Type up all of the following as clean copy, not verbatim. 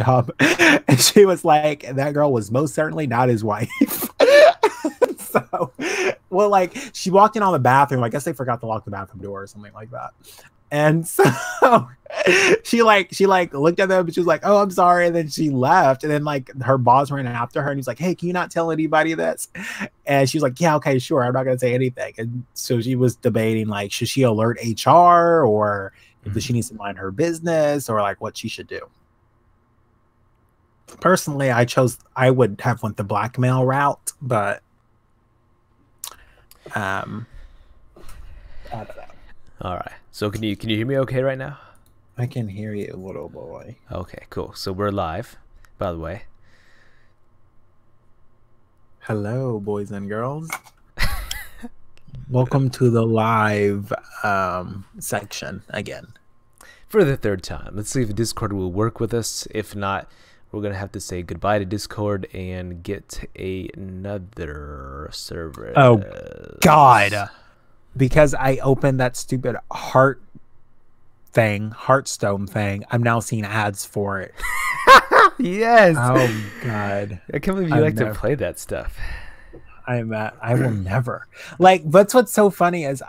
job. And she was like, that girl was most certainly not his wife. So, well, like she walked in on the bathroom. I guess they forgot to lock the bathroom door or something like that. And so she looked at them and she was like, "Oh, I'm sorry." And then she left. And then like her boss ran after her and he's like, "Hey, can you not tell anybody this?" And she was like, "Yeah, okay, sure. I'm not gonna say anything." And so she was debating like, should she alert HR or does she need to mind her business or like what she should do? Personally, I would have went the blackmail route, but I don't know. All right. So can you hear me okay right now? I can hear you, little boy. Okay, cool. So we're live, by the way. Hello, boys and girls. Welcome to the live section again. For the third time. Let's see if Discord will work with us. If not, we're going to have to say goodbye to Discord and get another server. Oh, God. Because I opened that stupid Hearthstone thing, I'm now seeing ads for it. Yes. Oh, God. I can't believe you like to play that stuff. I will never. Like, that's what's so funny is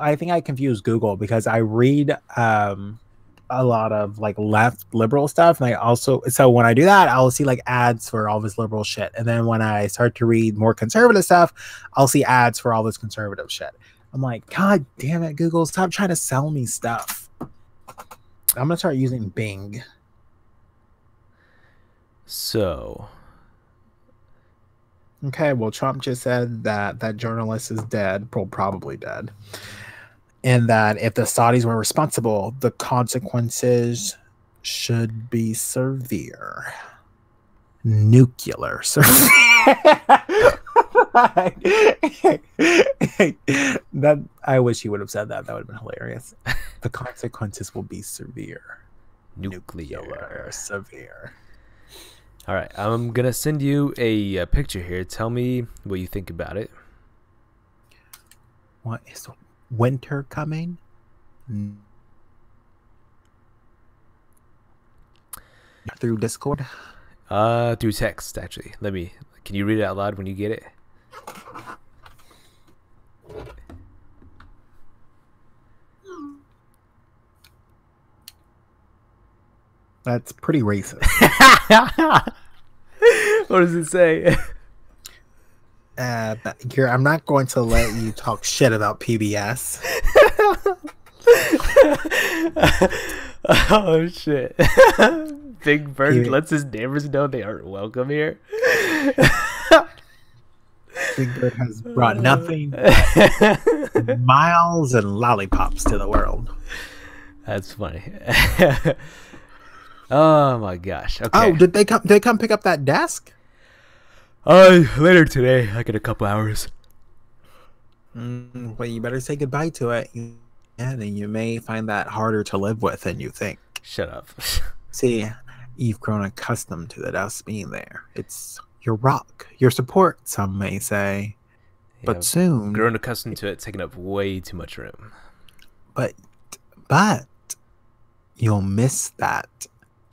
I think I confuse Google because I read a lot of like left liberal stuff, and I also, so when I do that, I'll see like ads for all this liberal shit, and then when I start to read more conservative stuff, I'll see ads for all this conservative shit. I'm like, God damn it, Google, stop trying to sell me stuff. I'm gonna start using Bing. So okay, well, Trump just said that that journalist is dead, probably dead, and that if the Saudis were responsible, the consequences should be severe. Nuclear severe. That, I wish he would have said that. That would have been hilarious. The consequences will be severe. Nuclear severe. All right, I'm gonna send you a picture here. Tell me what you think about it. What is winter coming? Through Discord? Through text, actually. Can you read it out loud when you get it? That's pretty racist. What does it say? I'm not going to let you talk shit about PBS. Oh shit. Big Bird lets his neighbors know they aren't welcome here. Big Bird has brought nothing but miles and lollipops to the world. That's funny. Oh my gosh. Okay. Oh, did they come pick up that desk? Later today, like in a couple hours. Well, you better say goodbye to it. And you may find that harder to live with than you think. Shut up. See, you've grown accustomed to the desk being there. It's your rock, your support, some may say. Yeah, but soon, grown accustomed to it taking up way too much room. But you'll miss that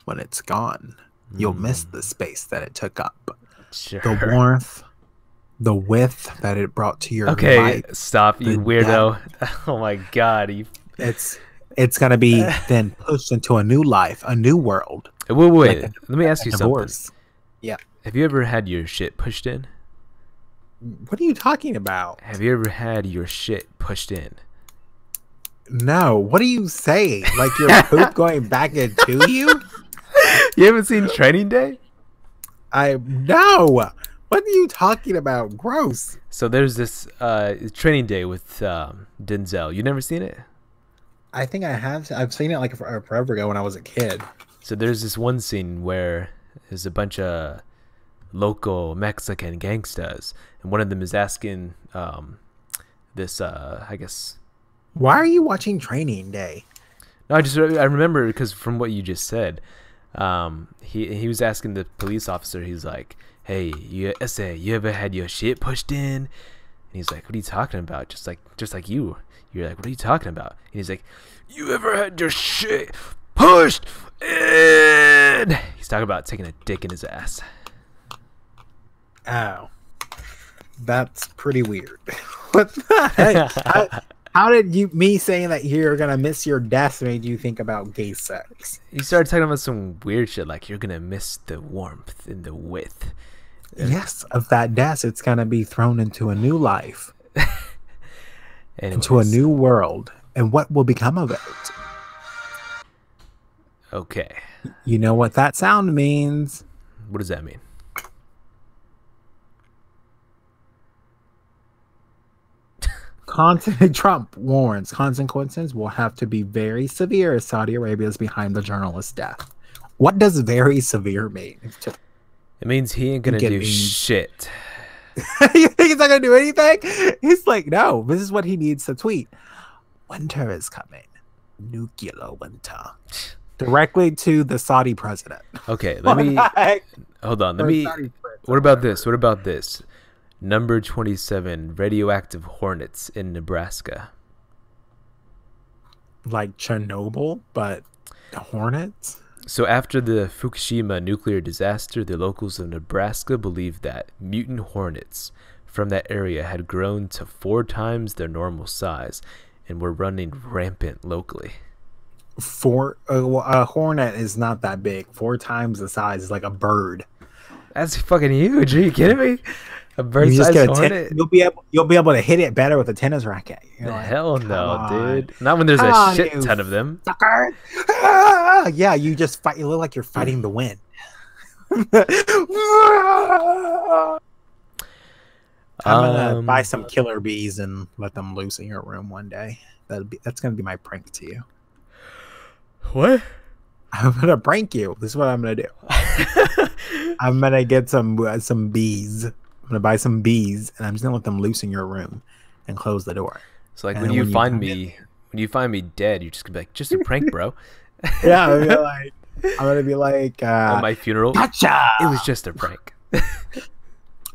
when it's gone. You'll miss the space that it took up. Sure. The warmth, the width that it brought to your life. Stop, you weirdo. Oh my God. It's gonna be then pushed into a new life, a new world. Wait. Let me ask you something. Yeah. Have you ever had your shit pushed in? What are you talking about? Have you ever had your shit pushed in? No. What are you saying? Like your poop going back into you? You haven't seen Training Day? No. What are you talking about? Gross. So there's this Training Day with Denzel. You never seen it? I think I have. I've seen it like forever ago when I was a kid. So there's this one scene where there's a bunch of local Mexican gangsters, and one of them is asking this, I guess. Why are you watching Training Day? No, I remember because from what you just said, he was asking the police officer. He's like, "Hey, you ever had your shit pushed in?" And he's like, "What are you talking about?" Just like you. You're like, "What are you talking about?" And he's like, "You ever had your shit pushed in. He's talking about taking a dick in his ass. Oh, that's pretty weird. What the heck? How did me saying that you're gonna miss your death made you think about gay sex? You started talking about some weird shit like you're gonna miss the warmth and the width. Yes, of that death, it's gonna be thrown into a new life, into a new world, and what will become of it? Okay. You know what that sound means? What does that mean? Trump warns consequences will have to be very severe as Saudi Arabia is behind the journalist's death. What does very severe mean? It means he ain't gonna do shit. You think he's not gonna do anything? He's like, no, this is what he needs to tweet. Winter is coming. Nuclear winter. Directly to the Saudi president. Okay, let me hold on. What about this? What about this? Number 27, radioactive hornets in Nebraska. Like Chernobyl, but the hornets? So after the Fukushima nuclear disaster, the locals of Nebraska believed that mutant hornets from that area had grown to 4 times their normal size and were running rampant locally. A hornet is not that big. 4 times the size is like a bird. That's fucking huge. Are you kidding me? A bird-sized hornet? You'll be able to hit it better with a tennis racket. Like, hell no, dude. Not when there's a shit ton of them. Sucker. Yeah, you just fight. You look like you're fighting the wind. I'm gonna buy some killer bees and let them loose in your room one day. That's gonna be my prank to you. What? I'm gonna prank you. This is what I'm gonna do. I'm gonna get some bees. I'm gonna buy some bees, and I'm just gonna let them loose in your room and close the door. So like when you find me dead, you're just gonna be like, just a prank, bro. Yeah, I'm gonna be like at my funeral. Gotcha! It was just a prank.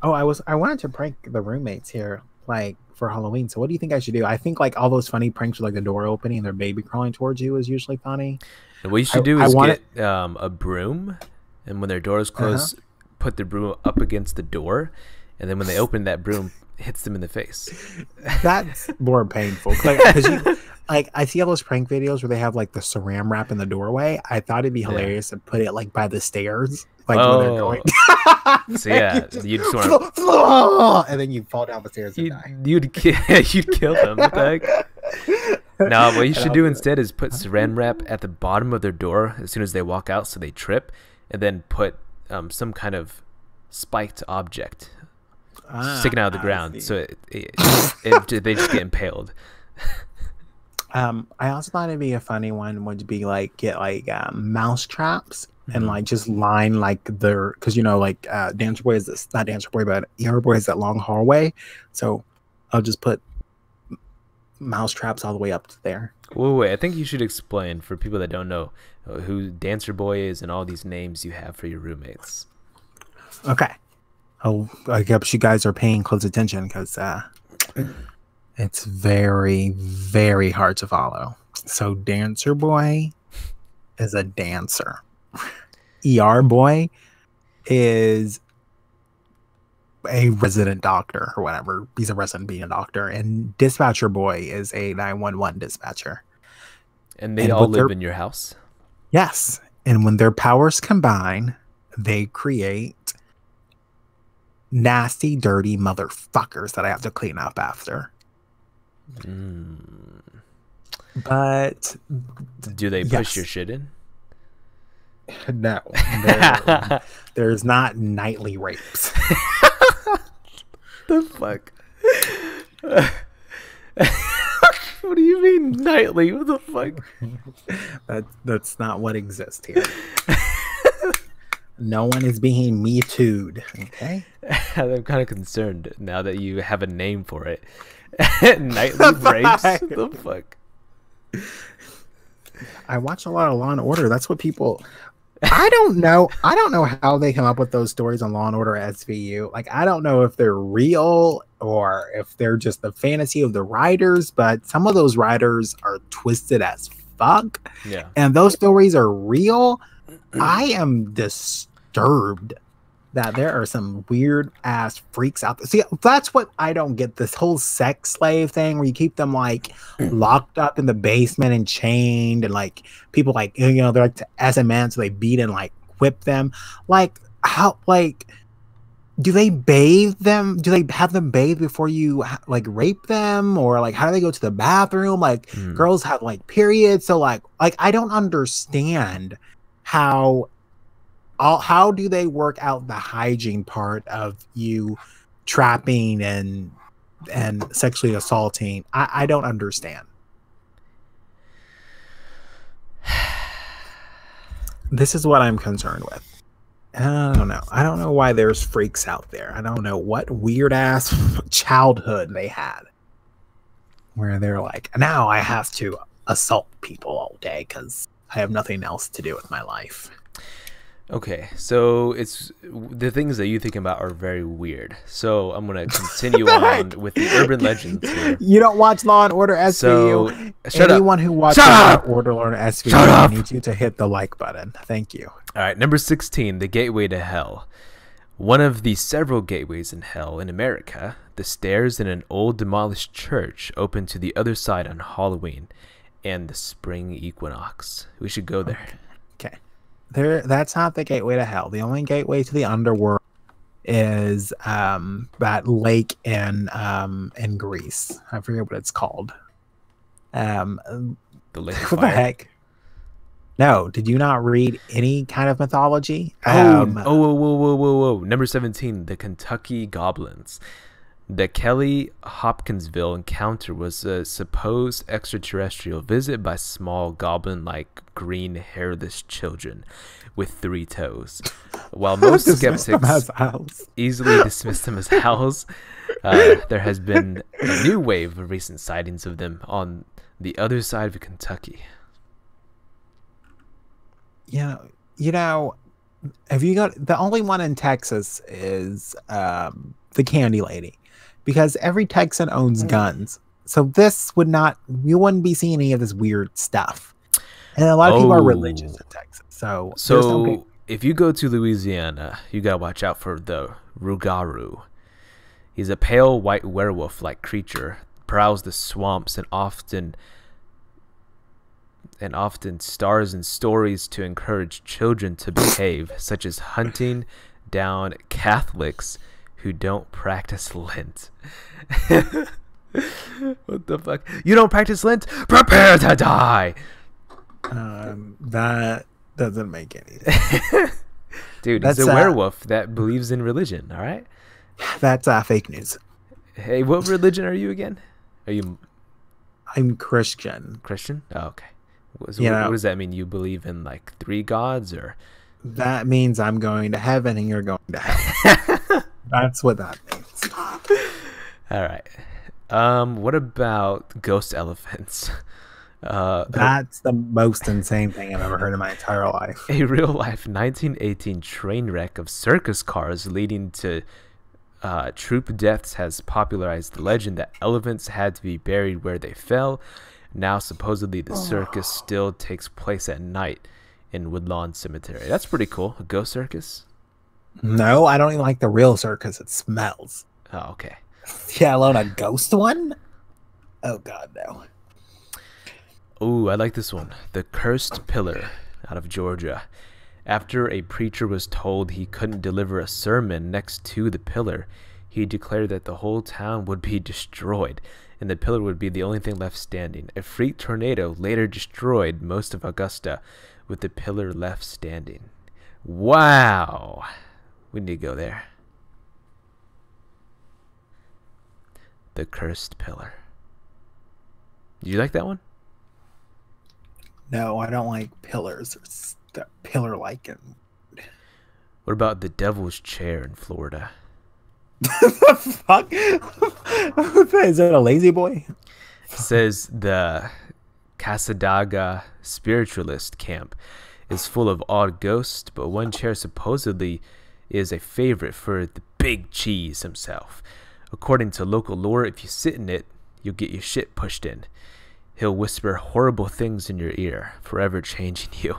Oh, I wanted to prank the roommates here, like for Halloween. So what do you think I should do? I think like all those funny pranks with like the door opening and their baby crawling towards you is usually funny. And what you should do is get a broom, and when their door is closed, put the broom up against the door, and then when they open, that broom hits them in the face. That's more painful. Because I see all those prank videos where they have like the saran wrap in the doorway. I thought it'd be hilarious to put it like by the stairs, like where they're going. So yeah, you just want and then you fall down the stairs and die. You'd kill them. What the heck? No, what you should do instead is put saran wrap at the bottom of their door as soon as they walk out, so they trip, and then put some kind of spiked object sticking out of the ground, so they just get impaled. I also thought it'd be a funny one would be like get like mouse traps and like just line like their, because you know like Dancer Boy is this, not Dancer Boy but ER Boy is that long hallway, so I'll just put mouse traps all the way up to there. Wait, I think you should explain for people that don't know who Dancer Boy is and all these names you have for your roommates. Okay. Oh, I guess you guys are paying close attention because it's very, very hard to follow. So Dancer Boy is a dancer. ER Boy is a resident doctor or whatever. He's a resident being a doctor. And Dispatcher Boy is a 911 dispatcher. And they all live in your house? Yes. And when their powers combine, they create nasty, dirty motherfuckers that I have to clean up after. But do they push your shit in? No. There's not nightly rapes. The fuck? What do you mean nightly? What the fuck? That's not what exists here. No one is being me too'd. Okay. I'm kind of concerned now that you have a name for it. Nightly rapes. What the fuck? I watch a lot of Law and Order. That's what people. I don't know how they come up with those stories on Law and Order SVU. Like, I don't know if they're real or if they're just the fantasy of the writers, but some of those writers are twisted as fuck? Yeah. And those stories are real. I am disturbed that there are some weird ass freaks out there. See, that's what I don't get, this whole sex slave thing where you keep them like locked up in the basement and chained, and like people like, they're like SMN, so they beat and like whip them. Like, how, like, do they bathe them? Do they have them bathe before you like rape them? Or like, how do they go to the bathroom? Like, girls have like periods. So like I don't understand how do they work out the hygiene part of you trapping and sexually assaulting? I don't understand. This is what I'm concerned with. I don't know. I don't know why there's freaks out there. I don't know what weird ass childhood they had where they're like, now I have to assault people all day because I have nothing else to do with my life. Okay, so it's the things that you think about are very weird. So I'm gonna continue on with the urban legends here. You don't watch Law and Order SVU. So, anyone who watches Law and Order SVU, I need you to hit the like button. Thank you. All right, number 16, the gateway to hell. One of the several gateways in hell in America, the stairs in an old demolished church open to the other side on Halloween and the spring equinox. We should go there. Okay. That's not the gateway to hell. The only gateway to the underworld is that lake in Greece. I forget what it's called. The lake of what fire. The heck? No, did you not read any kind of mythology? Whoa. Number 17, the Kentucky Goblins. The Kelly Hopkinsville encounter was a supposed extraterrestrial visit by small goblin-like green hairless children with 3 toes. While most skeptics easily dismiss them as owls, there has been a new wave of recent sightings of them on the other side of Kentucky. Yeah, have you got, the only one in Texas is the Candy Lady, because every Texan owns guns. So this would not, you wouldn't be seeing any of this weird stuff. And a lot of people are religious in Texas. So if you go to Louisiana, you gotta watch out for the Rougarou. He's a pale white werewolf-like creature, prowls the swamps and often stars in stories to encourage children to behave, such as hunting down Catholics who don't practice Lent. What the fuck? You don't practice Lent? Prepare to die! That doesn't make any sense. Dude, he's a werewolf that believes in religion, alright? That's fake news. Hey, what religion are you again? I'm Christian. Christian? Oh, okay. So what does that mean? You believe in like 3 gods, or? That means I'm going to heaven and you're going to hell. That's what that means. All right. What about ghost elephants? That's the most insane thing I've ever heard in my entire life. A real-life 1918 train wreck of circus cars leading to troop deaths has popularized the legend that elephants had to be buried where they fell. Now, supposedly, the circus still takes place at night in Woodlawn Cemetery. That's pretty cool. A ghost circus? No, I don't even like the real circus. It smells. Oh, okay. Yeah, alone a ghost one? Oh, God, no. Ooh, I like this one. The Cursed Pillar out of Georgia. After a preacher was told he couldn't deliver a sermon next to the pillar, he declared that the whole town would be destroyed, and the pillar would be the only thing left standing. A freak tornado later destroyed most of Augusta, with the pillar left standing. Wow. We need to go there. The Cursed Pillar. Did you like that one? No, I don't like pillars. They're pillar-like. What about the Devil's Chair in Florida? The fuck? Is that a lazy boy? It says the Casadaga spiritualist camp is full of odd ghosts, but one chair supposedly is a favorite for the Big Cheese himself. According to local lore, if you sit in it, you'll get your shit pushed in. He'll whisper horrible things in your ear, forever changing you.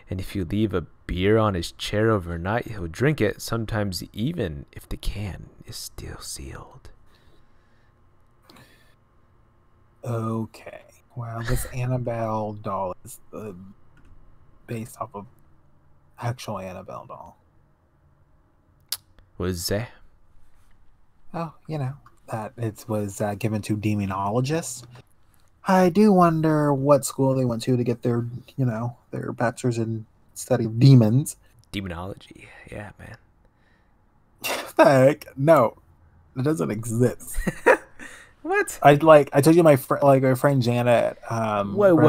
And if you leave a beer on his chair overnight, he'll drink it, sometimes even if the can is still sealed. Okay. Well, this Annabelle doll is based off of actual Annabelle doll. What does it say? Oh, you know, that it was given to demonologists. I do wonder what school they went to get their, you know, their bachelor's in study of demons. Demonology. Yeah, man. Heck, no, it doesn't exist. What? I told you my friend Janet Whoa.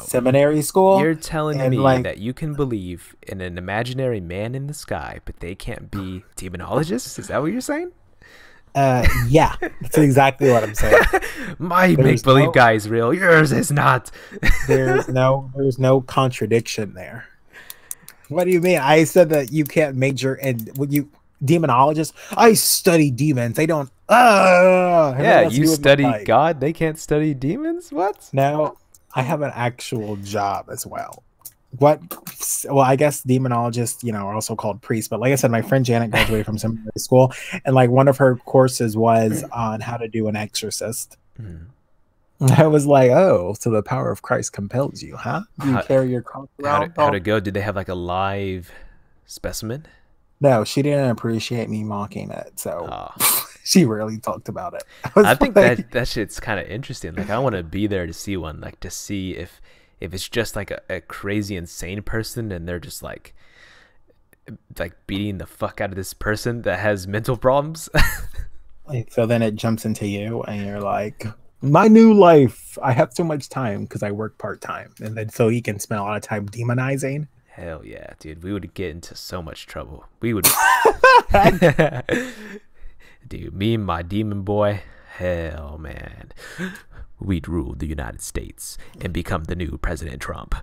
seminary school. You're telling and, me that you can believe in an imaginary man in the sky, but they can't be demonologists? Is that what you're saying? Yeah, that's exactly what I'm saying. My make-believe guy is real. Yours is not. there's no contradiction there. What do you mean? I said that you can't major in when you demonologist. I study demons. They don't. Yeah, you study God. They can't study demons. What? No, I have an actual job as well. Well, I guess demonologists, you know, are also called priests. But like I said, my friend Janet graduated from seminary school, and like one of her courses was on how to do an exorcist. I was like, oh, so the power of Christ compels you, huh? Do you carry your cross around? How'd it go? Did they have like a live specimen? No, she didn't appreciate me mocking it, so she rarely talked about it. I think that shit's kind of interesting. Like, I want to be there to see one, like to see if it's just like a crazy, insane person, and they're just like beating the fuck out of this person that has mental problems. So then it jumps into you, and you're like, my new life. I have so much time because I work part-time, and then so he can spend a lot of time demonizing. Hell yeah, dude. We would get into so much trouble. We would. Dude, me and my demon boy, hell, man. We'd rule the United States and become the new President Trump.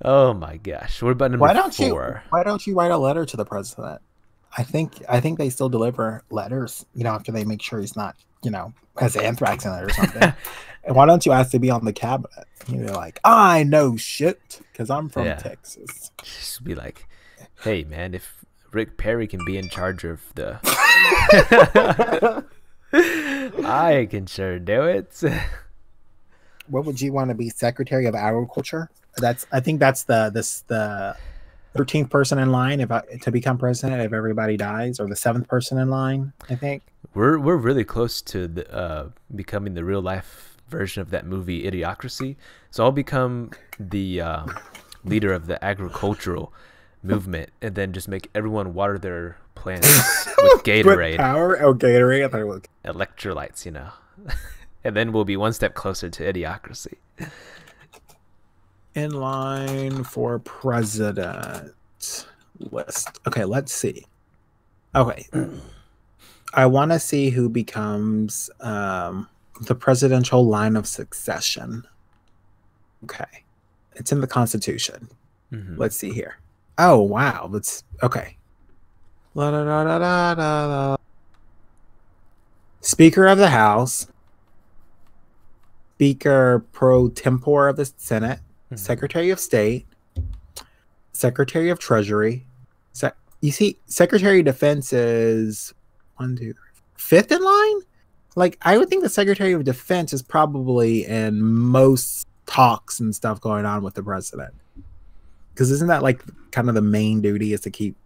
Oh my gosh. What about number 4? Why don't you write a letter to the president? I think they still deliver letters, you know, after they make sure he's not, you know, has anthrax in it or something. And why don't you ask to be on the cabinet? You're like, I know shit because I'm from Texas. Just be like, hey man, if Rick Perry can be in charge of the I can sure do it. What would you want to be? Secretary of Agriculture? I think that's the 13th person in line to become president if everybody dies, or the 7th person in line, I think. We're really close to becoming the real life version of that movie Idiocracy. So I'll become the leader of the agricultural movement, and then just make everyone water their plants with Gatorade. With power? Oh, Gatorade. I thought it was electrolytes, you know. And then we'll be one step closer to Idiocracy. In line for president list. Okay, let's see. Okay. I want to see who becomes the presidential line of succession. Okay. It's in the Constitution. Let's see here. Oh, wow. Let's okay. La, da, da, da, da, da. Speaker of the House. Speaker pro tempore of the Senate. Secretary of State. Secretary of Treasury. You see, Secretary of Defense is 1, 2, 3, 5th in line? Like, I would think the Secretary of Defense is probably in most talks and stuff going on with the president. Because isn't that like kind of the main duty is to keep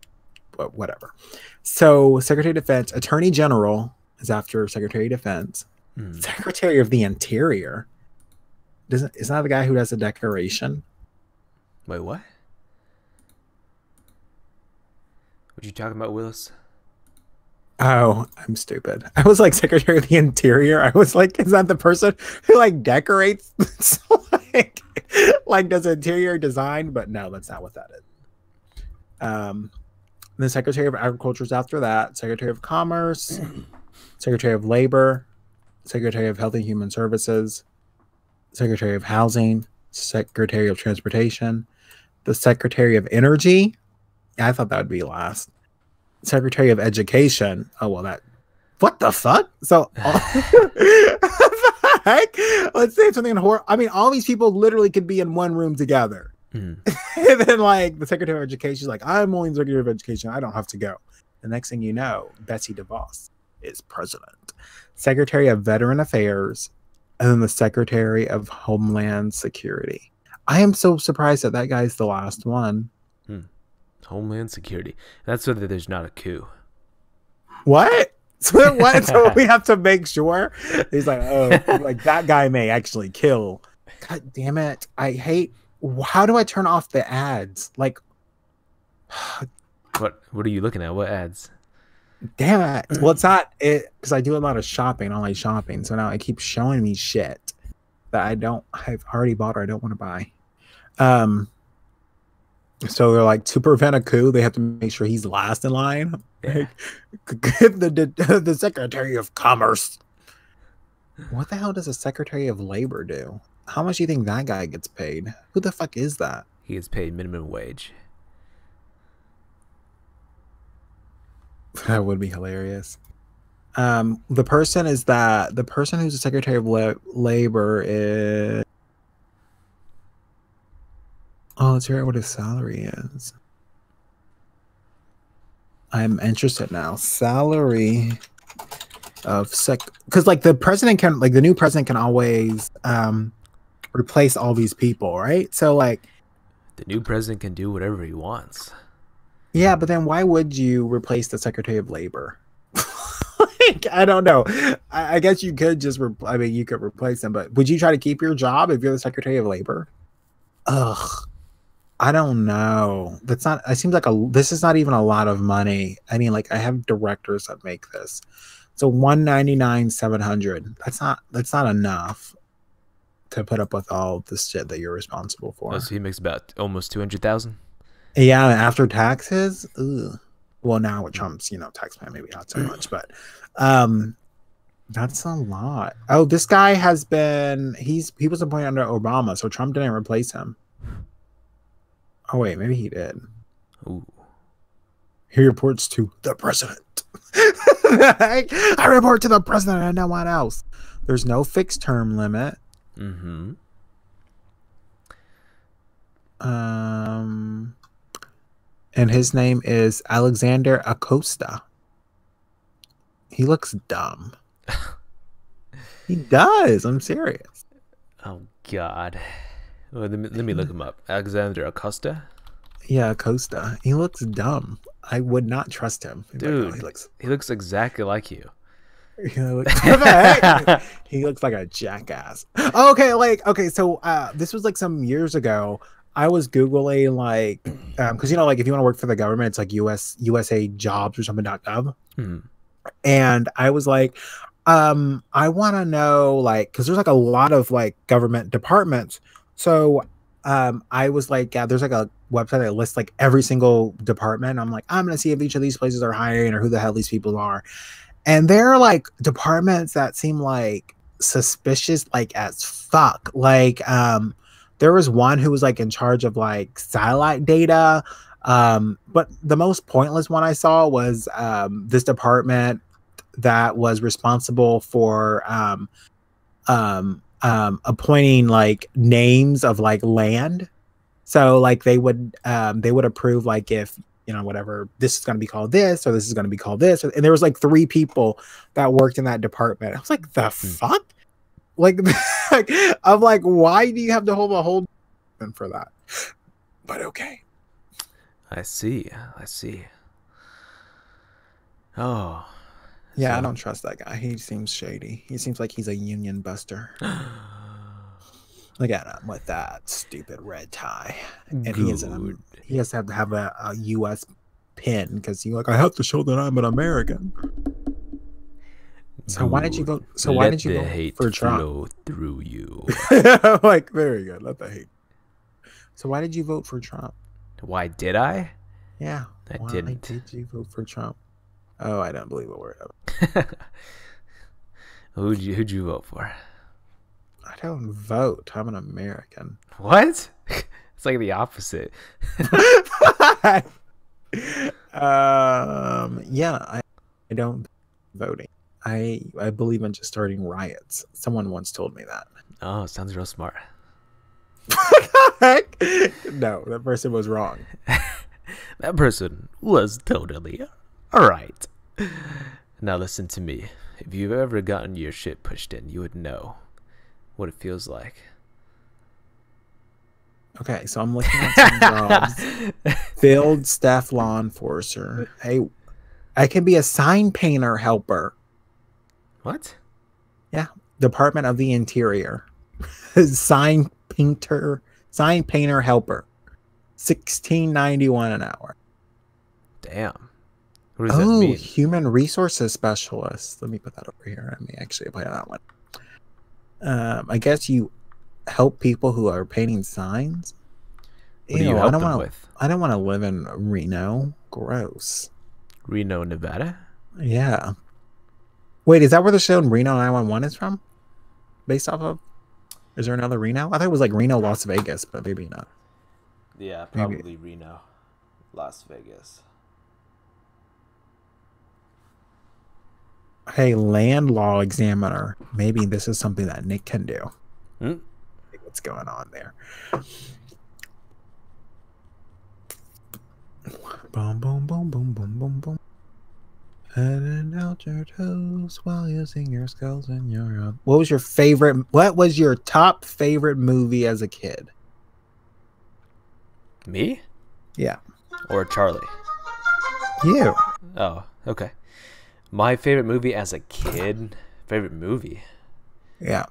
whatever. So Secretary of Defense, Attorney General is after Secretary of Defense. Secretary of the Interior. Isn't that the guy who does the declaration? Wait, what? What you talking about, Willis? Oh, I'm stupid. I was like Secretary of the Interior. I was like, is that the person who like decorates? like does interior design? But no, that's not what that is. The Secretary of Agriculture is after that. Secretary of Commerce, Secretary of Labor, Secretary of Health and Human Services, Secretary of Housing, Secretary of Transportation, the Secretary of Energy. I thought that would be last. Secretary of Education. Oh, well, that what the fuck? So, heck? Let's say something in horror. I mean, all these people literally could be in one room together. And then, like, the Secretary of Education is like, I'm only the Secretary of Education. I don't have to go. The next thing you know, Betsy DeVos is president, Secretary of Veteran Affairs, and then the Secretary of Homeland Security. I am so surprised that guy's the last one. Homeland Security. That's so that there's not a coup. What? So what? So we have to make sure. He's like, oh, like that guy may actually kill. God damn it! I hate. How do I turn off the ads? Like, What are you looking at? What ads? Damn it! Well, it's not it because I do a lot of shopping, online shopping. So now it keeps showing me shit that I've already bought or I don't want to buy. So they're like, to prevent a coup, they have to make sure he's last in line. Yeah. the Secretary of Commerce. What the hell does a Secretary of Labor do? How much do you think that guy gets paid? Who the fuck is that? He gets paid minimum wage. That would be hilarious. The person who's the Secretary of Labor is. Oh, let's hear out what his salary is. I'm interested now. Salary of because like the new president can always replace all these people, right? So like the new president can do whatever he wants. Yeah, but then why would you replace the Secretary of Labor? Like, I don't know. I guess you could just you could replace him, but would you try to keep your job if you're the Secretary of Labor? Ugh. I don't know. This is not even a lot of money. I mean, like I have directors that make this. So 199 700. That's not enough to put up with all this shit that you're responsible for. Oh, so he makes about almost 200,000. Yeah, after taxes. Ugh. Well, now with Trump's, tax plan, maybe not so much, but that's a lot. Oh, this guy he was appointed under Obama, so Trump didn't replace him. Oh wait, maybe he did. Ooh. He reports to the president. I report to the president and no one else. There's no fixed term limit. Mm-hmm. And his name is Alexander Acosta. He looks dumb. He does. I'm serious. Oh God. Well, let me look him up. Alexander Acosta. Yeah, Acosta. He looks dumb. I would not trust him. Dude, he looks exactly like you. He looks like a jackass. Okay, so this was like some years ago. I was Googling like because like if you want to work for the government, it's like USA jobs or something.gov. And I was like, I want to know like because there's like a lot of like government departments. So I was like, yeah, there's like a website that lists like every single department. I'm like, I'm gonna see if each of these places are hiring or who the hell these people are. And there are like departments that seem like suspicious like as fuck. Like there was one who was like in charge of like satellite data. But the most pointless one I saw was this department that was responsible for appointing like names of like land. So like they would approve like if whatever this is going to be called this or this is going to be called this, and there was like 3 people that worked in that department. I was like, the fuck? Like, I'm like, why do you have to hold a whole for that? But okay. I see. Oh. Yeah, so. I don't trust that guy. He seems shady. He seems like he's a union buster. Look at him with that stupid red tie. And he has to have a U.S. pin because he's like, I have to show that I'm an American. So why did you vote? So why did you vote for Trump? Flow through you. Like, very good. Let the hate. So why did you vote for Trump? Why did I? Yeah. Why did you vote for Trump? Oh, I don't believe a word of it. Who'd you vote for? I don't vote. I'm an American. What? It's like the opposite. Yeah, I don't voting. I believe in just starting riots. Someone once told me that. Oh, sounds real smart. Heck? No, that person was wrong. That person was totally alright. Now listen to me. If you've ever gotten your shit pushed in, you would know what it feels like. Okay, so I'm looking at some jobs. Field staff law enforcer. Hey, I can be a sign painter helper. What? Yeah, Department of the Interior. sign painter helper. $16.91 an hour. Damn. What does that mean? Human resources specialist. Let me put that over here. Let me actually apply that one. I guess you help people who are painting signs. What do you help them with? I don't want to live in Reno. Gross. Reno, Nevada? Yeah. Wait, is that where the show Reno 911 is from? Based off of? Is there another Reno? I thought it was like Reno, Las Vegas, but maybe not. Yeah, probably Reno, Las Vegas. Hey, land law examiner. Maybe this is something that Nick can do. What's going on there? Boom, boom, boom, boom, boom, boom, boom. Head and out your toes while using your skulls and your. What was your top favorite movie as a kid? Me? Yeah. Or Charlie? You. Oh, okay. My favorite movie as a kid? Favorite movie? Yeah.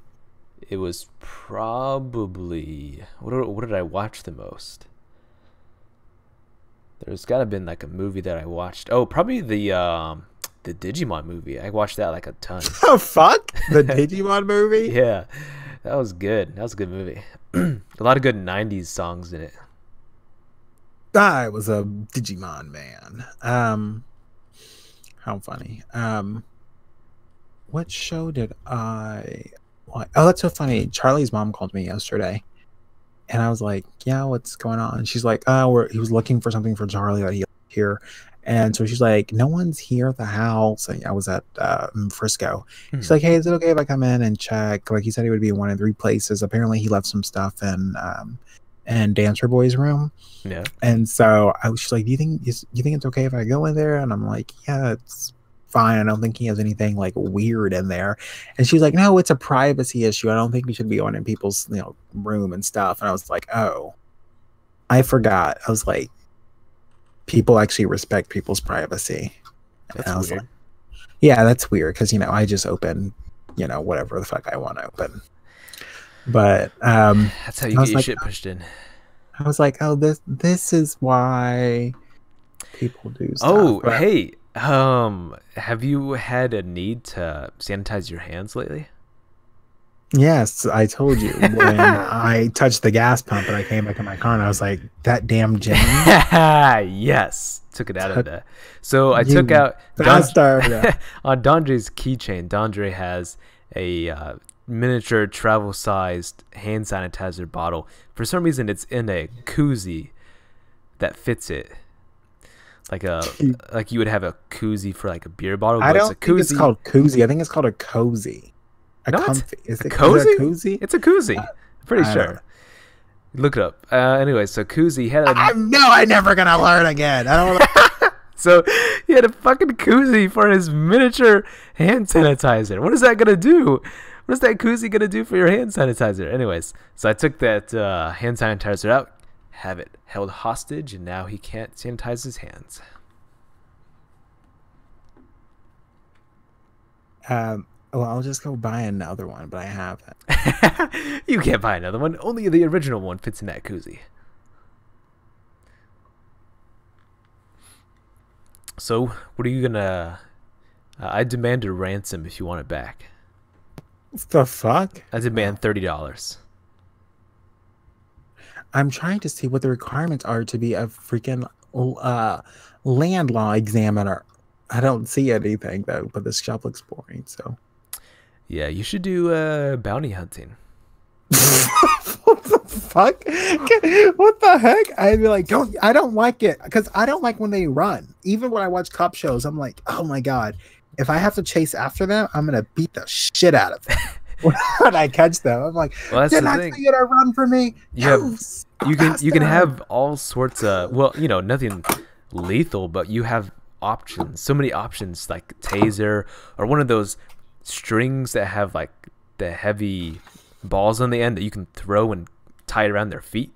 It was probably... What did I watch the most? There's gotta been like a movie that I watched. Oh, probably the Digimon movie. I watched that like a ton. Oh, fuck? The Digimon movie? Yeah. That was good. That was a good movie. A lot of good 90s songs in it. I was a Digimon man. How funny. What show did I watch? Oh, that's so funny. Charlie's mom called me yesterday, and I was like, "Yeah, what's going on?" And she's like, "Oh, he was looking for something for Charlie that he here." And so she's like, "No one's here at the house." And I was at Frisco. She's like, "Hey, is it okay if I come in and check?" Like he said, he would be in 1 of 3 places. Apparently, he left some stuff in Dancer Boy's room. Yeah. And so she's like, "Do you think it's okay if I go in there?" And I'm like, "Yeah, it's fine. I don't think he has anything like weird in there." And she's like, "No, it's a privacy issue. I don't think we should be going in people's room and stuff." And I was like, "Oh, I forgot." I was like, people actually respect people's privacy. That's and I was weird. like, yeah, that's weird because I just open whatever the fuck I want to open. But that's how you get your shit pushed in. I was like, oh, this is why people do stuff. Oh, but hey, have you had a need to sanitize your hands lately? Yes, I told you when I touched the gas pump and I came back in my car and I was like, that damn James. Yes, took it out of there. So I took out on Dondre's keychain. Dondre has a miniature travel-sized hand sanitizer bottle. For some reason, it's in a koozie that fits it. Like you would have a koozie for like a beer bottle. But I don't think it's called koozie. I think it's called a cozy. Comfy. Is it cozy? Is it a koozie? It's a koozie. I'm pretty sure. Look it up. Anyway, so koozie had a... I'm never gonna learn again. I don't know. So he had a fucking koozie for his miniature hand sanitizer. What is that gonna do? What is that koozie gonna do for your hand sanitizer? Anyways, so I took that hand sanitizer out, have it held hostage, and now he can't sanitize his hands. Well, I'll just go buy another one, but I haven't. You can't buy another one. Only the original one fits in that koozie. So, what are you gonna... I demand a ransom if you want it back. What the fuck? I demand $30. I'm trying to see what the requirements are to be a freaking land law examiner. I don't see anything, though, but this shop looks boring, so... Yeah, you should do bounty hunting. What the fuck? What the heck? I'd be like, I don't like it because I don't like when they run. Even when I watch cop shows, I'm like, oh my god, if I have to chase after them, I'm gonna beat the shit out of them when I catch them. I'm like, Well, that's didn't the I thing. tell you to run from me? You have you can bastard." have all sorts of, well, nothing lethal, but you have options. So many options, like taser or one of those strings that have like the heavy balls on the end that you can throw and tie it around their feet.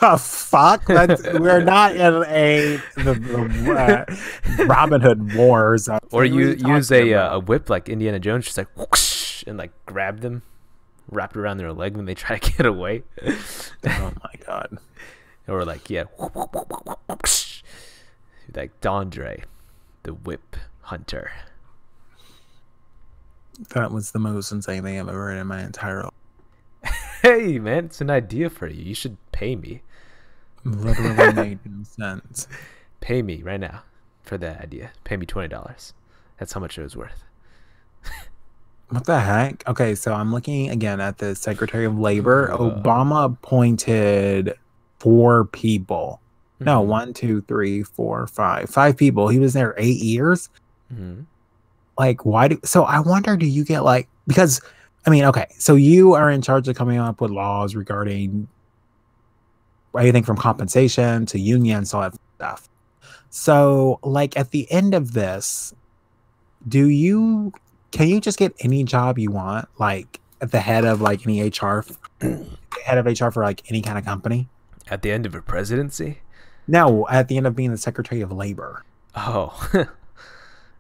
The fuck? We're not in the Robin Hood Wars. Or What are you you use talking a about? whip like Indiana Jones, just like whoosh, and like grab them, wrap it around their leg when they try to get away. Oh my god. Or like, yeah, like Dondre, the whip hunter. That was the most insane thing I've ever heard in my entire life. Hey man, it's an idea for you. You should pay me. Literally made no sense. Pay me right now for that idea. Pay me $20. That's how much it was worth. What the heck? Okay, so I'm looking again at the Secretary of Labor. Obama appointed 4 people. No, 1, 2, 3, 4, 5. 5 people. He was there 8 years. Mm-hmm. Like, why so I wonder, do you get like, because I mean, okay, so you are in charge of coming up with laws regarding everything from compensation to unions, all that stuff. So, like, at the end of this, can you just get any job you want, like at the head of like any HR, head of HR for like any kind of company? At the end of a presidency? No, at the end of being the Secretary of Labor. Oh,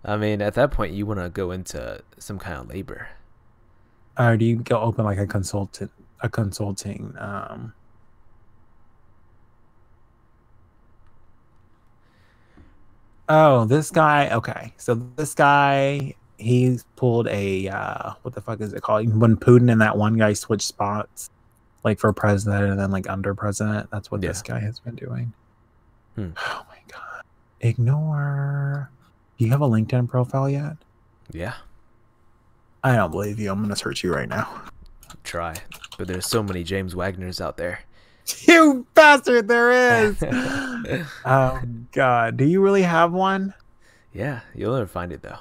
I mean, at that point, you want to go into some kind of labor. Or do you go open like a consulting? Oh, this guy. Okay, so this guy, he's pulled a what the fuck is it called? When Putin and that one guy switched spots, like for president and then like under president. That's what this guy has been doing. Oh my god! Ignore. Do you have a LinkedIn profile yet? Yeah. I don't believe you. I'm gonna search you right now. Try, but there's so many James Wagners out there. You bastard! There is. Oh god! Do you really have one? Yeah, you'll never find it though.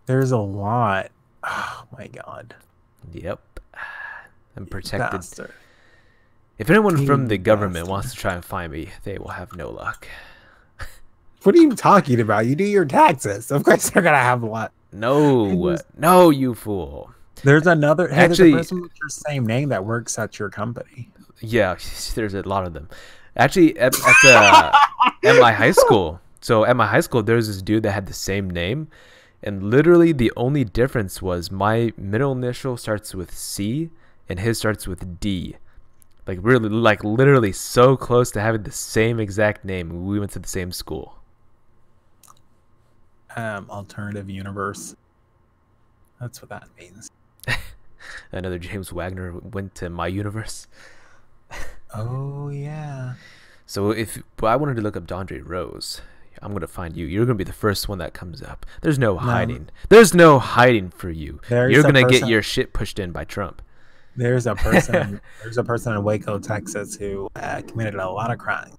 There's a lot. Oh my god. Yep. I'm protected. Bastard. If anyone from the government wants to try and find me, they will have no luck. What are you talking about? You do your taxes. Of course they're gonna have a lot. No, no, you fool. There's another. Hey, Actually, there's a person with your same name that works at your company. Yeah, there's a lot of them. Actually, at my high school. So at my high school, there was this dude that had the same name, and literally the only difference was my middle initial starts with C, and his starts with D. Like really, like literally so close to having the same exact name. We went to the same school. Alternative universe. That's what that means. Another James Wagner went to my universe. Oh yeah. So if I wanted to look up Dondre Rose, I'm gonna find you. You're gonna be the first one that comes up. There's no hiding. There's no hiding for you. You're gonna get your shit pushed in by Trump. There's a person. There's a person in Waco, Texas, who committed a lot of crime.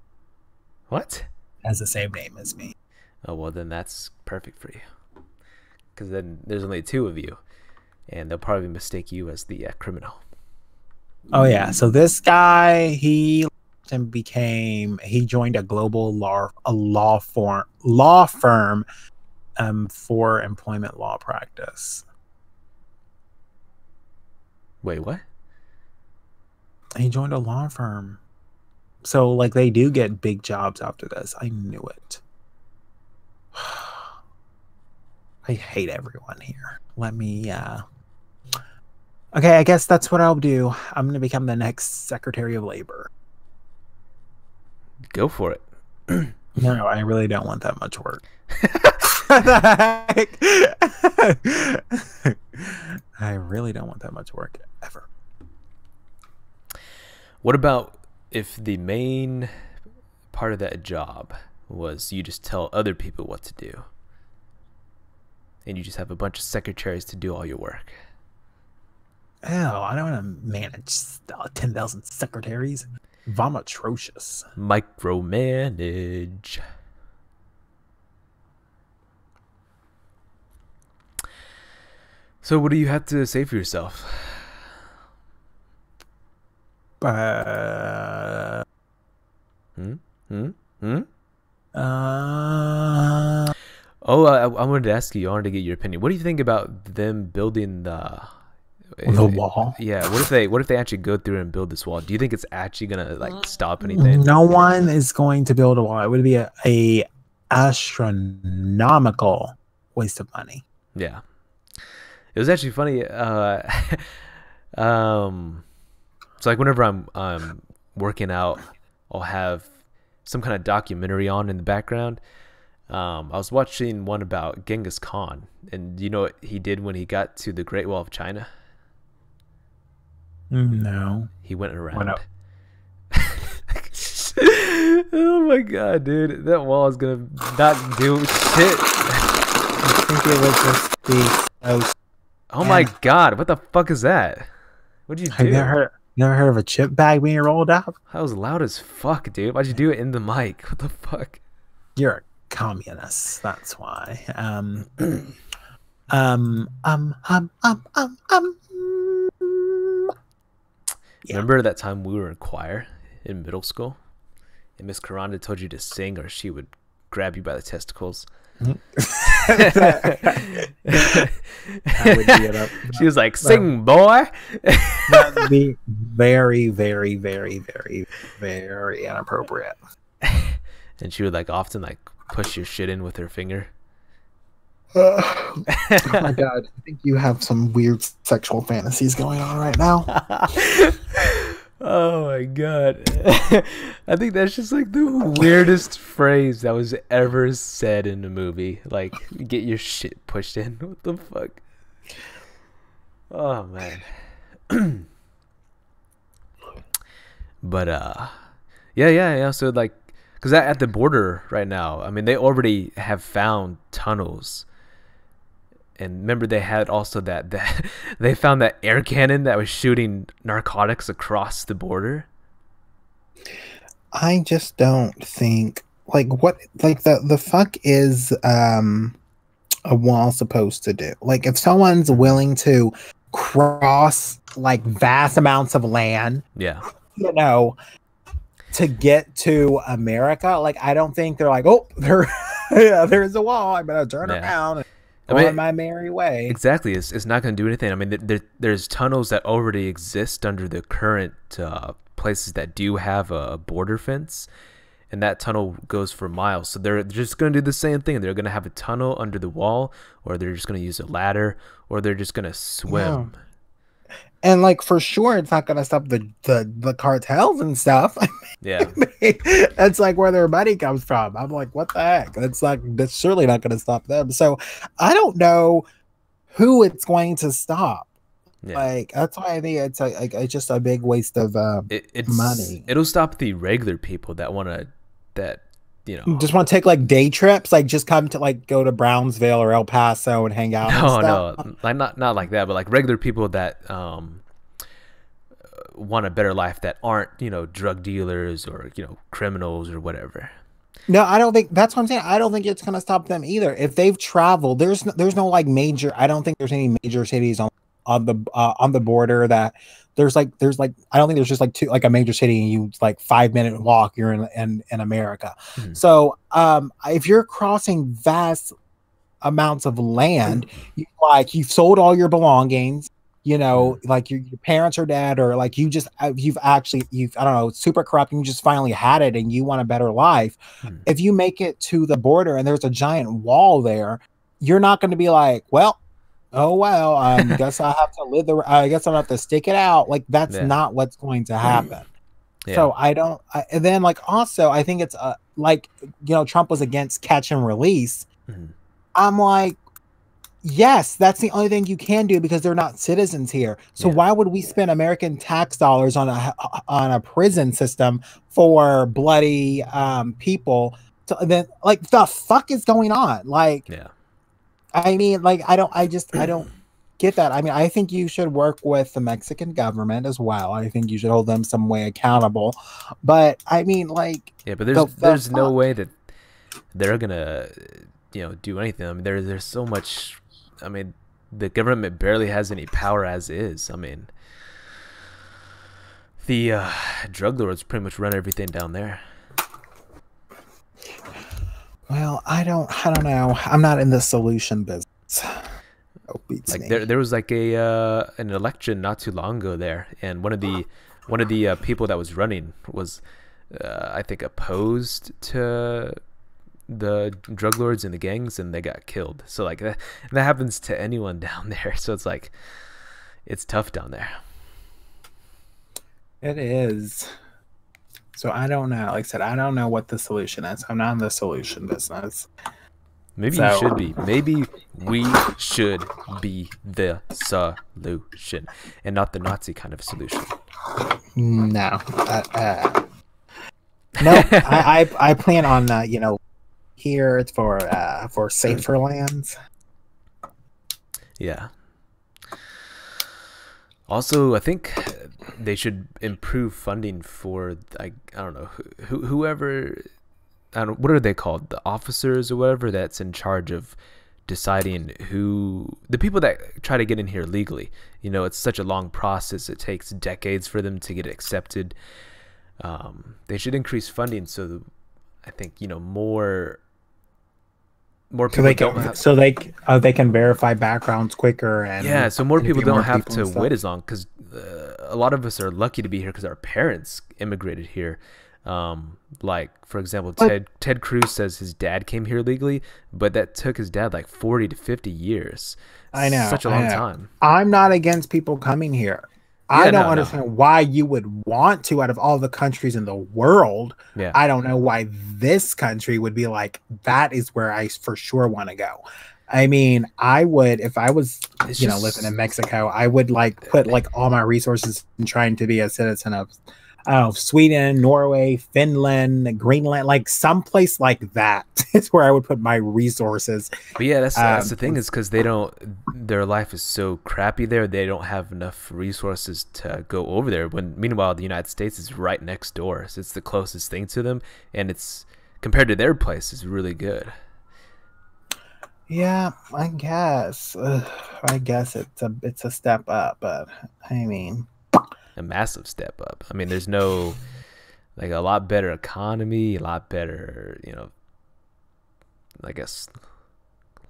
What? Has the same name as me. Oh well, then that's perfect for you. Because then there's only 2 of you, and they'll probably mistake you as the criminal. Oh yeah. So this guy, he joined a global law firm for employment law practice. Wait, what? He joined a law firm. So like they do get big jobs after this. I knew it. I hate everyone here. Let me okay, I guess that's what I'll do. I'm gonna become the next Secretary of Labor. Go for it. No, I really don't want that much work. I really don't want that much work ever. What about if the main part of that job was you just tell other people what to do, and you just have a bunch of secretaries to do all your work? Oh, I don't want to manage 10,000 secretaries. I'm atrocious. Micromanage. So what do you have to say for yourself? Uh, Hmm? Hmm? Hmm? uh, Oh, I wanted to ask you. I wanted to get your opinion. What do you think about them building the? the wall. Yeah. What if they actually go through and build this wall? Do you think it's actually gonna like stop anything? No one is going to build a wall. It would be a astronomical waste of money. Yeah. It was actually funny. Um, so like whenever I'm working out, I'll have some kind of documentary on in the background. I was watching one about Genghis Khan, and you know what he did when he got to the Great Wall of China? No. He went Why around. not? Oh my god, dude, that wall is gonna not do shit. I think it was just the. Oh my god, what the fuck is that? What'd you Have you do? never heard of a chip bag being rolled up? That was loud as fuck, dude. Why'd you do it in the mic? What the fuck? You're a communist. That's why. Um, um, um, um, um, um. Yeah. Remember that time we were in choir in middle school, and Miss Karanda told you to sing, or she would grab you by the testicles. I would get up. She was like, "Sing, boy." That would be very, very, very, very, very inappropriate. And she would like often like push your shit in with her finger. Oh my god, I think you have some weird sexual fantasies going on right now. Oh my god. I think that's just like the weirdest phrase that was ever said in a movie. Like, get your shit pushed in. What the fuck? Oh man. But yeah. So like, because at the border right now, I mean, they already have found tunnels. And remember, they had also that they found that air cannon that was shooting narcotics across the border. I just don't think what the fuck is a wall supposed to do? Like if someone's willing to cross like vast amounts of land, Yeah. you know, to get to America, like I don't think they're like, oh, there's a wall. I'm gonna turn around and go on my merry way. Exactly, it's not gonna do anything. I mean, there's tunnels that already exist under the current places that do have a border fence, and that tunnel goes for miles. So they're just gonna do the same thing. They're gonna have a tunnel under the wall, or they're just gonna use a ladder, or they're just gonna swim. Yeah. And like for sure, it's not gonna stop the cartels and stuff. Yeah, that's like where their money comes from. I'm like, what the heck? That's surely not gonna stop them. So I don't know who it's going to stop. Yeah. Like that's why I think it's just a big waste of money. It'll stop the regular people that just want to take like day trips, like just come to like go to Brownsville or El Paso and hang out. No, like not like that, but like regular people that want a better life that aren't drug dealers or criminals or whatever. No, I don't think that's what I'm saying. I don't think it's gonna stop them either. If they've traveled, there's no like major. I don't think there's any major cities on the border that there's like I don't think there's just like a major city and you like 5-minute walk you're in America. Mm-hmm. So if you're crossing vast amounts of land, you've sold all your belongings, like your parents are dead, or like you've I don't know, it's super corrupt and you just finally had it and you want a better life. If you make it to the border and there's a giant wall there, you're not going to be like, well, oh well, I guess I have to I guess I'm gonna have to stick it out. Like that's not what's going to happen. Yeah. So and then like also I think it's like Trump was against catch and release. Mm-hmm. I'm like, yes, that's the only thing you can do because they're not citizens here. So why would we spend American tax dollars on a prison system for bloody people? Then like the fuck is going on? Like I mean, like, I don't get that. I mean, I think you should work with the Mexican government as well. I think you should hold them some way accountable. But I mean, like, but there's no way that they're gonna, do anything. I mean, there's so much. I mean, the government barely has any power as is. I mean, the drug lords pretty much run everything down there. Well, I don't know. I'm not in the solution business. Oh, beats Like me. there was like a an election not too long ago there, and one of the people that was running was I think opposed to the drug lords and the gangs, and they got killed. So like that happens to anyone down there. So it's like it's tough down there. It is. So I don't know. Like I said, I don't know what the solution is. I'm not in the solution business. Maybe you should be. Maybe we should be the solution and not the Nazi kind of solution. No. No, I plan on, you know, here it's for safer lands. Yeah. Also, I think they should improve funding for I don't know whoever, I don't, what are they called, the officers or whatever that's in charge of deciding who the people that try to get in here legally. You know, it's such a long process. It takes decades for them to get accepted. They should increase funding so I think, you know, more people they can verify backgrounds quicker, and yeah, so more people don't have to wait as long, because a lot of us are lucky to be here because our parents immigrated here. Like for example, Ted Cruz says his dad came here legally, but that took his dad like 40 to 50 years. I know, such a long time. I'm not against people coming here. I don't understand why you would want to out of all the countries in the world. Yeah. I don't know why this country would be like, that is where I for sure want to go. I mean, I would, if I was, living in Mexico, I would like put like all my resources in trying to be a citizen of Sweden, Norway, Finland, Greenland, like someplace like that is where I would put my resources. But yeah, that's the thing, is because their life is so crappy there. They don't have enough resources to go over there. When meanwhile, the United States is right next door, so it's the closest thing to them, and it's compared to their place is really good. Yeah, I guess. I guess it's a step up, but I mean, a massive step up. I mean, there's no like a lot better economy, a lot better, you know, I guess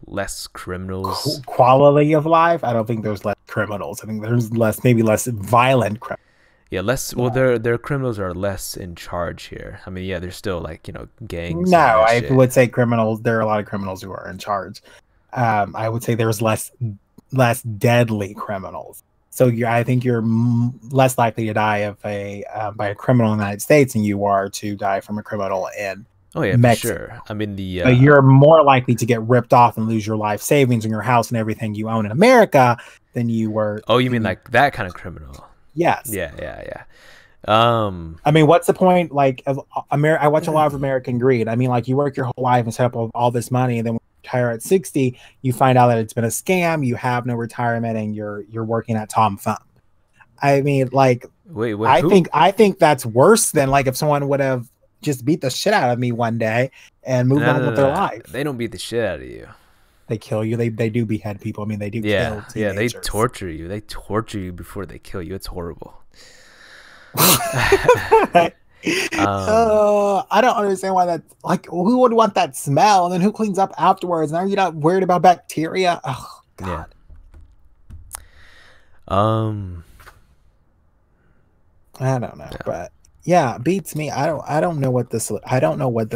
less criminals. Quality of life. I don't think there's less criminals. I think there's maybe less violent criminals. Yeah, less. Well, their criminals are less in charge here. I mean, yeah, there's still like, you know, gangs. No, I would say criminals. There are a lot of criminals who are in charge. I would say there's less deadly criminals. So I think you're less likely to die of by a criminal in the United States than you are to die from a criminal in Mexico. For sure. I mean, but you're more likely to get ripped off and lose your life savings and your house and everything you own in America than you were. Oh, you mean like that kind of criminal? Yes. Yeah. I mean, what's the point? Like, I watch a lot of American Greed. I mean, like, you work your whole life and set up all this money, and then when you retire at 60, you find out that it's been a scam. You have no retirement, and you're working at Tom Thumb. I mean, like, wait, I think that's worse than like if someone would have just beat the shit out of me one day and moved on with their life. They don't beat the shit out of you. They kill you. They do behead people. I mean, they do kill teenagers. Yeah, they torture you. They torture you before they kill you. It's horrible. I don't understand why that, like, who would want that smell, and then who cleans up afterwards? Now you're not worried about bacteria. Oh God. Yeah. I don't know, but yeah, beats me. I don't know what the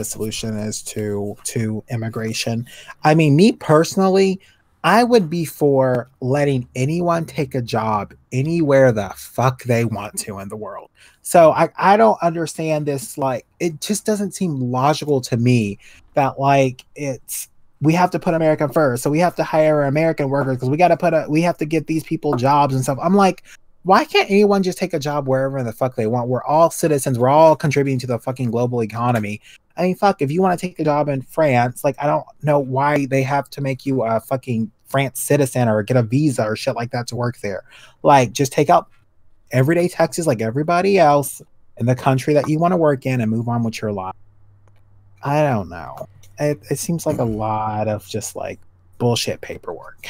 solution is to immigration. I mean, me personally, I would be for letting anyone take a job anywhere the fuck they want to in the world. So I don't understand this. Like, it just doesn't seem logical to me that like we have to put America first. So we have to hire American workers because we have to get these people jobs and stuff. I'm like, why can't anyone just take a job wherever the fuck they want? We're all citizens. We're all contributing to the fucking global economy. I mean, fuck, if you want to take a job in France, like, I don't know why they have to make you a fucking France citizen or get a visa or shit like that to work there. Like, just take out everyday taxes like everybody else in the country that you want to work in and move on with your life. I don't know. It seems like a lot of just like bullshit paperwork.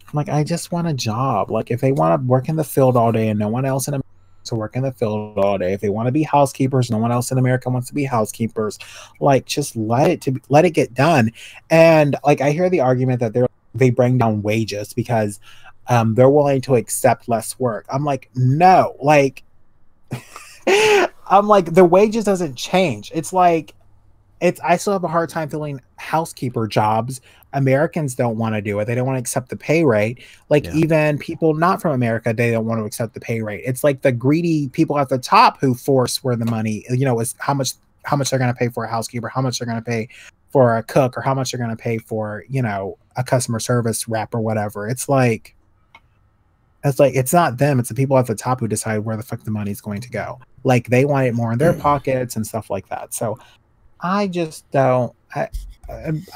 I'm like, I just want a job. Like, if they want to work in the field all day and no one else in America to work in the field all day, if they want to be housekeepers, no one else in America wants to be housekeepers. Like, just let it get done. And like, I hear the argument that they bring down wages because they're willing to accept less work. I'm like, no, like, I'm like, the wages doesn't change. It's like, I still have a hard time filling housekeeper jobs. Americans don't want to do it. They don't want to accept the pay rate. Like, Yeah. even people not from America, they don't want to accept the pay rate. It's like the greedy people at the top who force where the money, is how much they're going to pay for a housekeeper, how much they're going to pay for a cook, or how much they're going to pay for, a customer service rep or whatever. It's like it's not them, it's the people at the top who decide where the fuck the money's going to go. Like, they want it more in their pockets and stuff like that. So I just don't.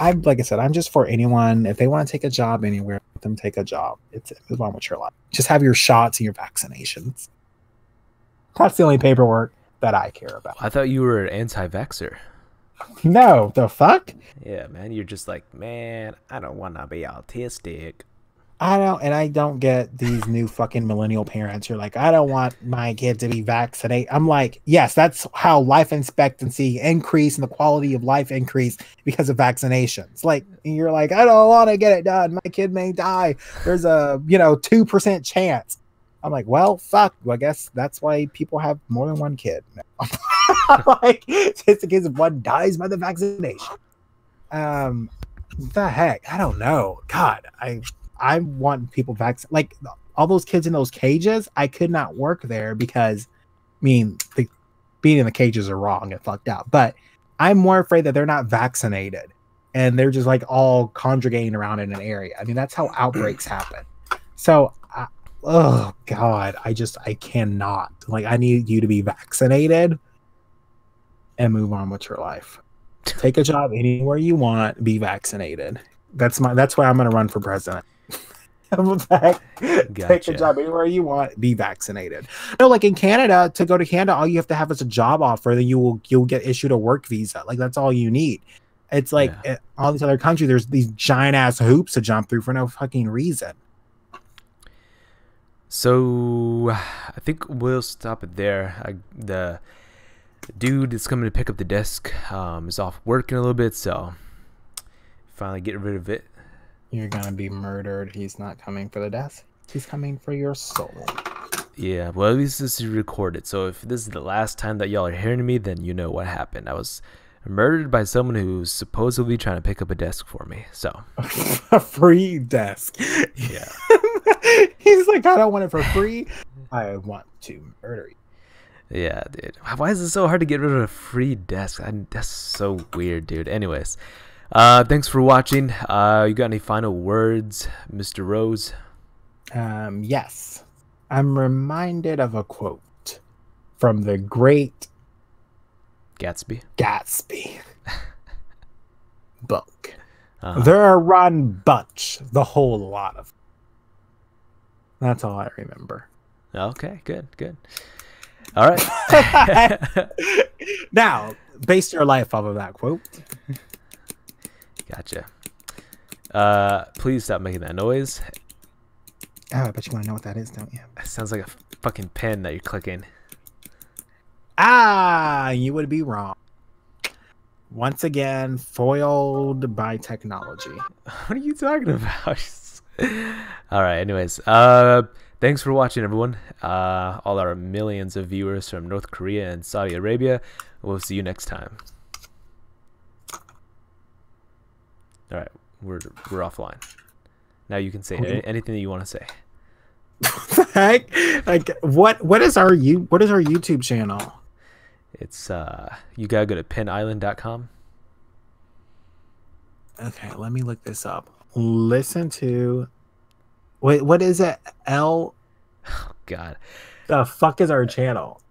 I'm like I said, I'm just for anyone. If they want to take a job anywhere, let them take a job. It's move on with your life. Just have your shots and your vaccinations. That's the only paperwork that I care about. I thought you were anti-vaxxer. No, the fuck? Yeah, man. You're just like, man, I don't want to be autistic. I don't get these new fucking millennial parents. You're like, I don't want my kid to be vaccinated. I'm like, yes, that's how life expectancy increase and the quality of life increase because of vaccinations. Like, you're like, I don't want to get it done. My kid may die. There's a 2% chance. I'm like, well, fuck. Well, I guess that's why people have more than one kid. Like, just in case if one dies by the vaccination. The heck? I don't know. God, I want people vaccinated. Like, all those kids in those cages, I could not work there because, being in the cages are wrong and fucked out. But I'm more afraid that they're not vaccinated and they're just like all congregating around in an area. I mean, that's how outbreaks happen. So, oh God, I cannot. Like, I need you to be vaccinated and move on with your life. Take a job anywhere you want. Be vaccinated. That's why I'm going to run for president. Gotcha. Take a job anywhere you want, be vaccinated. No, like in Canada, to go to Canada, all you have to have is a job offer, then you'll get issued a work visa. Like, that's all you need. It's like all these other countries, there's these giant ass hoops to jump through for no fucking reason. So I think we'll stop it there. The dude that's coming to pick up the desk is off work in a little bit, so finally get rid of it. You're gonna be murdered. He's not coming for the death. He's coming for your soul. Yeah, well, at least this is recorded. So if this is the last time that y'all are hearing me, then you know what happened. I was murdered by someone who's supposedly trying to pick up a desk for me. So a free desk. Yeah. He's like, I don't want it for free. I want to murder you. Yeah, dude. Why is it so hard to get rid of a free desk? That's so weird, dude. Anyways. Thanks for watching. You got any final words, Mr. Rose? Yes. I'm reminded of a quote from the great Gatsby book. They're a run bunch, the whole lot of them. That's all I remember. Okay, good. All right. Now, base your life off of that quote. Gotcha. Please stop making that noise. Oh, I bet you want to know what that is, don't you? It sounds like a fucking pen that you're clicking. You would be wrong. Once again, foiled by technology. What are you talking about? All right, anyways. Thanks for watching, everyone. All our millions of viewers from North Korea and Saudi Arabia. We'll see you next time. All right, we're offline. Now you can say anything that you want to say. Heck? Like, what is our YouTube channel? It's you gotta go to pinisland.com. Okay, let me look this up. Listen to what is it? Oh God. The fuck is our channel?